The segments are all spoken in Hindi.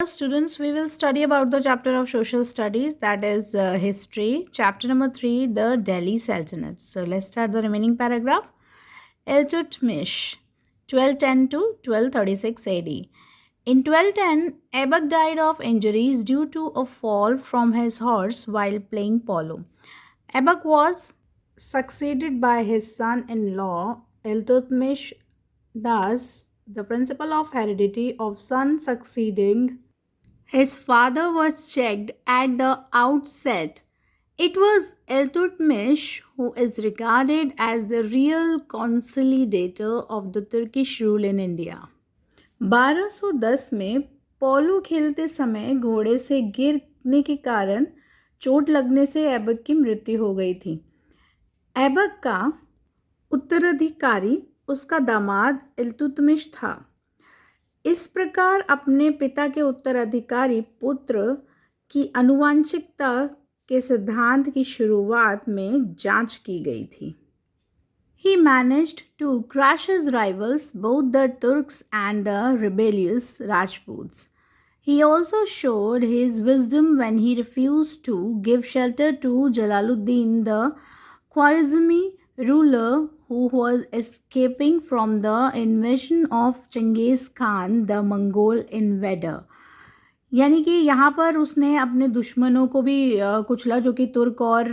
Students, we will study about the chapter of social studies, that is history. Chapter number 3, the Delhi Sultanate. So let's start the remaining paragraph. Iltutmish, 1210 to 1236 AD. In 1210, Aibak died of injuries due to a fall from his horse while playing polo. Aibak was succeeded by his son-in-law Iltutmish. Thus, the principle of heredity of son succeeding his father was checked at the outset. It was Iltutmish who is regarded as the real consolidator of the Turkish rule in India. 1210 में पोलो खेलते समय घोड़े से गिरने के कारण चोट लगने से ऐबक की मृत्यु हो गई थी। ऐबक का उत्तराधिकारी उसका दामाद इल्तुतमिश था। इस प्रकार अपने पिता के उत्तराधिकारी पुत्र की आनुवंशिकता के सिद्धांत की शुरुआत में जांच की गई थी। He managed to crush his rivals, both the Turks and the rebellious Rajputs. He also showed his wisdom when he refused to give shelter to Jalaluddin, the Khwarizmi ruler who was escaping from the invasion of Genghis Khan, the Mongol invader. यानी कि यहाँ पर उसने अपने दुश्मनों को भी कुचला, जो कि तुर्क और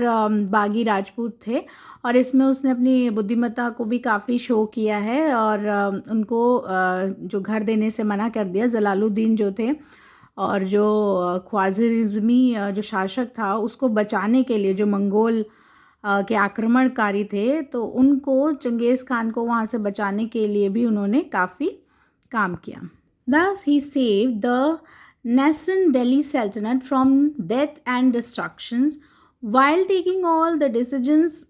बागी राजपूत थे, और इसमें उसने अपनी बुद्धिमत्ता को भी काफ़ी शो किया है और उनको जो घर देने से मना कर दिया। जलालुद्दीन जो थे और जो ख्वारिज़मी जो शासक था, उसको बचाने के लिए, जो मंगोल के आक्रमणकारी थे, तो उनको चंगेज़ खान को वहाँ से बचाने के लिए भी उन्होंने काफ़ी काम किया। Thus he saved the nascent Delhi Sultanate from death and destructions. While taking all the decisions,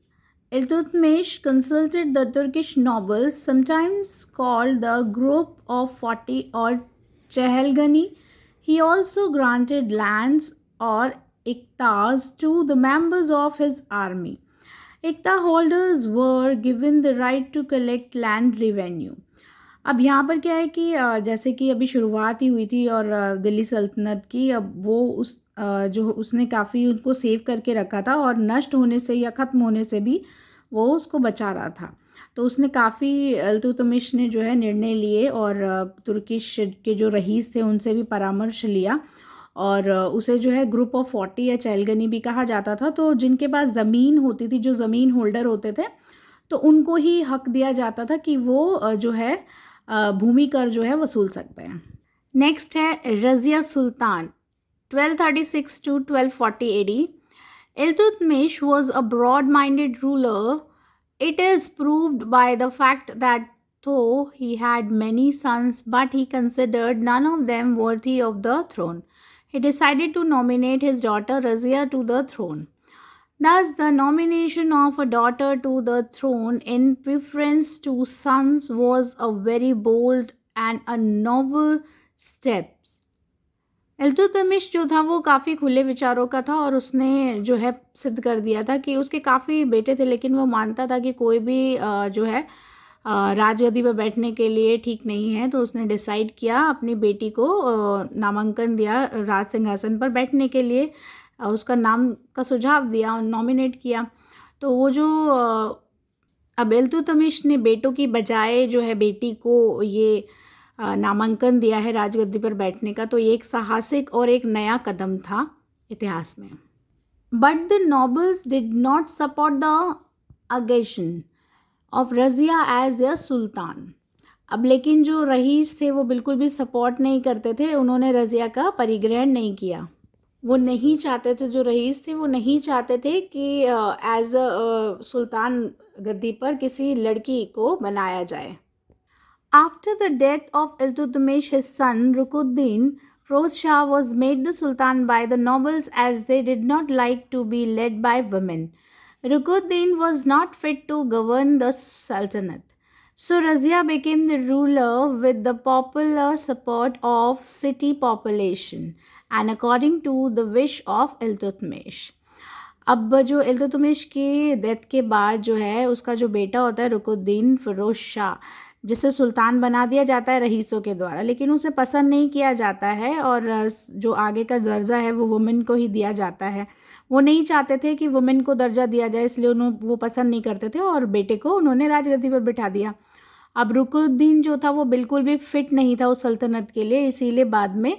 Iltutmish consulted the Turkish nobles, sometimes called the Group of 40 or Chehelgani. He also granted lands or iktas to the members of his army. Ikta holders were given the right to collect land revenue. अब यहाँ पर क्या है कि जैसे कि अभी शुरुआत ही हुई थी और दिल्ली सल्तनत की, अब वो जो उसने काफ़ी उनको सेव करके रखा था और नष्ट होने से या ख़त्म होने से भी वो उसको बचा रहा था। तो उसने काफ़ी इल्तुतमिश ने जो है निर्णय लिए और तुर्किश के जो रईस थे उनसे भी परामर्श लिया, और उसे जो है ग्रुप ऑफ 40 या चैलगनी भी कहा जाता था। तो जिनके पास ज़मीन होती थी, जो ज़मीन होल्डर होते थे, तो उनको ही हक दिया जाता था कि वो जो है भूमि कर जो है वसूल सकते हैं। नेक्स्ट है रज़िया सुल्तान 1236 to 1240 AD. Iltutmish was a broad-minded ruler. It is proved by the fact that though he had many sons, but he considered none of them worthy of the throne, he decided to nominate his daughter Razia to the throne. Thus, the nomination of a daughter to the throne in preference to sons was a very bold and a novel step. Iltutmish जो था वो काफ़ी खुले विचारों का था और उसने जो है सिद्ध कर दिया था कि उसके काफ़ी बेटे थे, लेकिन वो मानता था कि कोई भी जो है राजगद्दी पर बैठने के लिए ठीक नहीं है। तो उसने डिसाइड किया, अपनी बेटी को नामांकन दिया राज सिंहासन पर बैठने के लिए, उसका नाम का सुझाव दिया और नॉमिनेट किया। तो वो जो अब इल्तुतमिश ने बेटों की बजाय जो है बेटी को ये नामांकन दिया है राजगद्दी पर बैठने का, तो ये एक साहसिक और एक नया कदम था इतिहास में। But the nobles did not support the accession of Razia as the sultan. अब लेकिन जो रईस थे वो बिल्कुल भी सपोर्ट नहीं करते थे, उन्होंने रज़िया का परिग्रहण नहीं किया। वो नहीं चाहते थे, जो रईस थे वो नहीं चाहते थे कि एज अ सुल्तान गद्दी पर किसी लड़की को बनाया जाए। After the death of Iltutmish, his son Rukuddin Firoz Shah was made the Sultan by the nobles, as they did not like to be led by women. Rukuddin was not fit to govern the Sultanate. So Razia became the ruler with the popular support of city population and according to the wish of Iltutmish. अब जो इल्तुतमिश की डेथ के बाद जो है उसका जो बेटा होता है रुकुद्दीन फ़िरोज़ शाह जिसे सुल्तान बना दिया जाता है रईसों के द्वारा, लेकिन उसे पसंद नहीं किया जाता है और जो आगे का दर्जा है वो वुमेन को ही दिया जाता है। वो नहीं चाहते थे कि वुमेन को दर्जा दिया जाए, इसलिए वो पसंद नहीं करते थे और बेटे को उन्होंने राजगद्दी पर बिठा दिया। अब रुकनुद्दीन जो था वो बिल्कुल भी फिट नहीं था उस सल्तनत के लिए, इसीलिए बाद में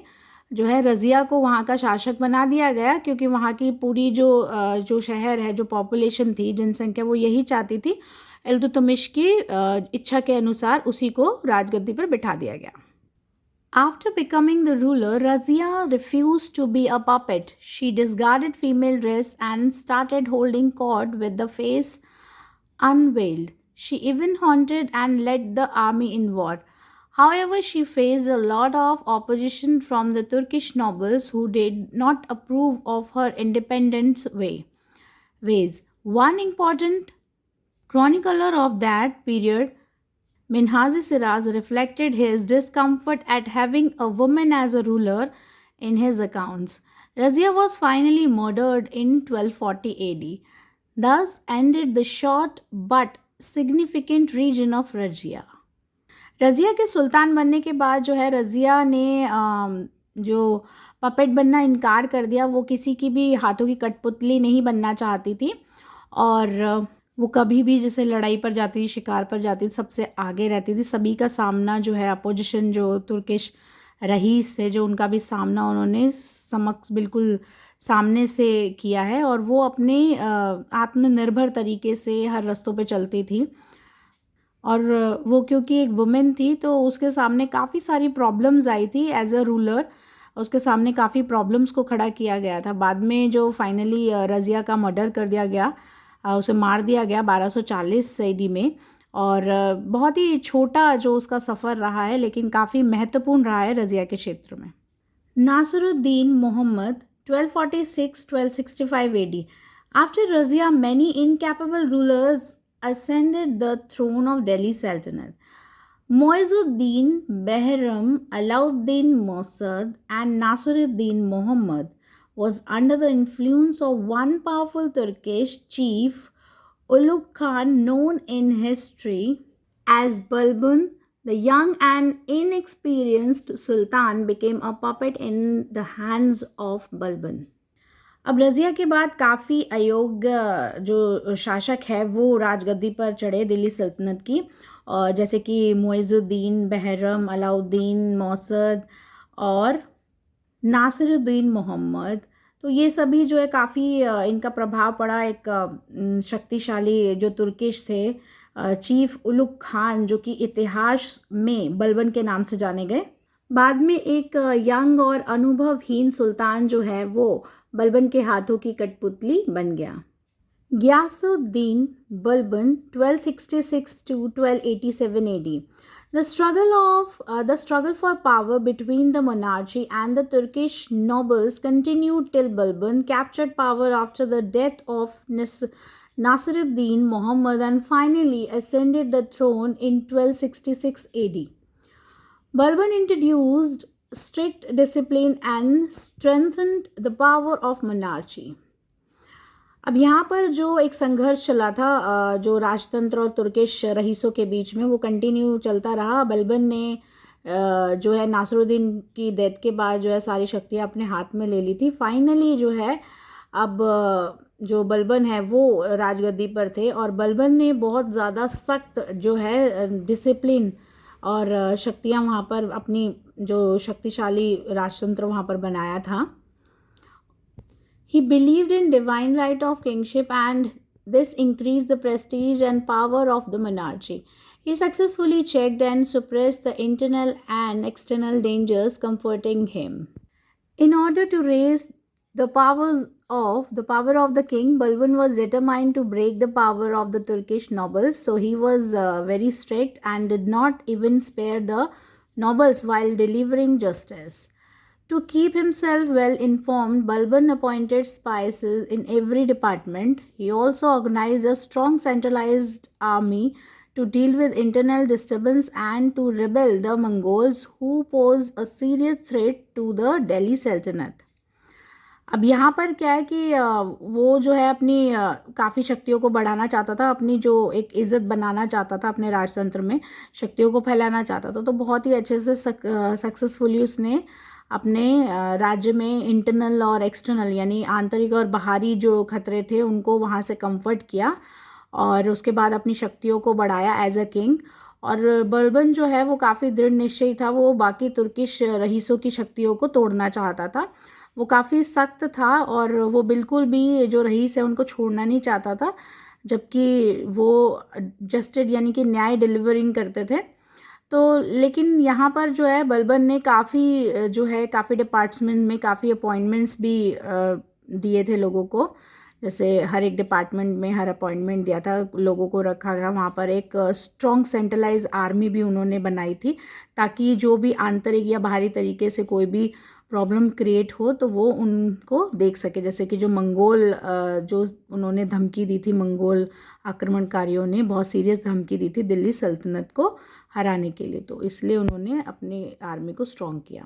जो है रज़िया को वहाँ का शासक बना दिया गया, क्योंकि वहाँ की पूरी जो शहर है, जो पॉपुलेशन थी, जनसंख्या, वो यही चाहती थी। इल्तुतमिश की इच्छा के अनुसार उसी को राजगद्दी पर बिठा दिया गया। After becoming the ruler, Razia refused to be a puppet. She discarded female dress and started holding court with the face unveiled. She even haunted and led the army in war. However, she faced a lot of opposition from the Turkish nobles who did not approve of her independent ways. One important chronicler of that period, Minhaji Siraz, reflected his discomfort at having a woman as a ruler in his accounts. Razia was finally murdered in 1240 AD. Thus ended the short but significant region of Razia. Razia के सुल्तान बनने के बाद जो है रज़िया ने जो पपेट बनना इनकार कर दिया। वो किसी की भी हाथों की कठपुतली नहीं बनना चाहती थी और वो कभी भी जैसे लड़ाई पर जाती थी, शिकार पर जाती थी, सबसे आगे रहती थी। सभी का सामना जो है अपोजिशन जो तुर्किश रईस थे, जो उनका भी सामना उन्होंने समक्ष बिल्कुल सामने से किया है और वो अपने आत्मनिर्भर तरीके से हर रास्तों पे चलती थी। और वो क्योंकि एक वुमेन थी तो उसके सामने काफ़ी सारी प्रॉब्लम्स आई थी एज अ रूलर। उसके सामने काफ़ी प्रॉब्लम्स को खड़ा किया गया था। बाद में जो फाइनली रज़िया का मर्डर कर दिया गया, उसे मार दिया गया 1240 AD में। और बहुत ही छोटा जो उसका सफ़र रहा है, लेकिन काफ़ी महत्वपूर्ण रहा है रज़िया के क्षेत्र में। Nasiruddin Mohammad 1246-1265 AD. After Razia, many incapable rulers ascended the throne of Delhi Sultanate. Muizzuddin, Behram, Alauddin Mosaddegh, and Nasiruddin Muhammad was under the influence of one powerful Turkish chief, Ulugh Khan, known in history as Balban. The young and inexperienced Sultan became a puppet in the hands of Balban. अब रज़िया के बाद काफ़ी अयोग्य जो शासक है वो राजगद्दी पर चढ़े दिल्ली सल्तनत की, जैसे कि मुइज़ुद्दीन, बहरम, अलाउद्दीन मौसद और नासिरुद्दीन मोहम्मद। तो ये सभी जो है काफ़ी इनका प्रभाव पड़ा एक शक्तिशाली जो तुर्किश थे चीफ उलुग खान, जो कि इतिहास में बलबन के नाम से जाने गए। बाद में एक यंग और अनुभवहीन सुल्तान जो है वो बलबन के हाथों की कठपुतली बन गया। Ghiyasuddin Balban 1266 to 1287 AD. The struggle for power between the monarchy and the Turkish nobles continued till Balban captured power after the death of Nasiruddin Muhammad and finally ascended the throne in 1266 AD. Balban introduced strict discipline and strengthened the power of monarchy. अब यहाँ पर जो एक संघर्ष चला था जो राजतंत्र और तुर्किश रईसों के बीच में, वो कंटिन्यू चलता रहा। बलबन ने जो है नासिरुद्दीन की डेथ के बाद जो है सारी शक्तियाँ अपने हाथ में ले ली थी। फाइनली जो है अब जो बलबन है वो राजगद्दी पर थे और बलबन ने बहुत ज़्यादा सख्त जो है डिसिप्लिन और शक्तियाँ वहाँ पर अपनी जो शक्तिशाली राजतंत्र वहाँ पर बनाया था। He believed in divine right of kingship and this increased the prestige and power of the monarchy. He successfully checked and suppressed the internal and external dangers confronting him. In order to raise the power of the king, Balban was determined to break the power of the Turkish nobles. So he was very strict and did not even spare the nobles while delivering justice. To keep himself well informed, Balban appointed spies in every department. He also organized a strong centralized army to deal with internal disturbance and to rebel the Mongols who posed a serious threat to the Delhi Sultanate. अब यहाँ पर क्या है कि वो जो है अपनी काफ़ी शक्तियों को बढ़ाना चाहता था, अपनी जो एक इज़्ज़त बनाना चाहता था, अपने राजतंत्र में शक्तियों को फैलाना चाहता था। तो बहुत ही अच्छे से सक्सेसफुली उसने अपने राज्य में इंटरनल और एक्सटर्नल यानी आंतरिक और बाहरी जो खतरे थे उनको वहाँ से कंफर्ट किया, और उसके बाद अपनी शक्तियों को बढ़ाया एज अ किंग। और बलबन जो है वो काफ़ी दृढ़ निश्चयी था, वो बाकी तुर्किश रईसों की शक्तियों को तोड़ना चाहता था। वो काफ़ी सख्त था और वो बिल्कुल भी जो रईस है उनको छोड़ना नहीं चाहता था, जबकि वो जस्टिस यानी कि न्याय डिलीवरिंग करते थे। तो लेकिन यहाँ पर जो है बलबन ने काफ़ी जो है काफ़ी डिपार्टमेंट में काफ़ी अपॉइंटमेंट्स भी दिए थे लोगों को। जैसे हर एक डिपार्टमेंट में हर अपॉइंटमेंट दिया था, लोगों को रखा था वहाँ पर। एक स्ट्रॉन्ग सेंट्रलाइज आर्मी भी उन्होंने बनाई थी, ताकि जो भी आंतरिक या बाहरी तरीके से कोई भी प्रॉब्लम क्रिएट हो तो वो उनको देख सके। जैसे कि जो मंगोल जो उन्होंने धमकी दी थी, मंगोल आक्रमणकारियों ने बहुत सीरियस धमकी दी थी दिल्ली सल्तनत को हराने के लिए, तो इसलिए उन्होंने अपनी आर्मी को स्ट्रॉन्ग किया।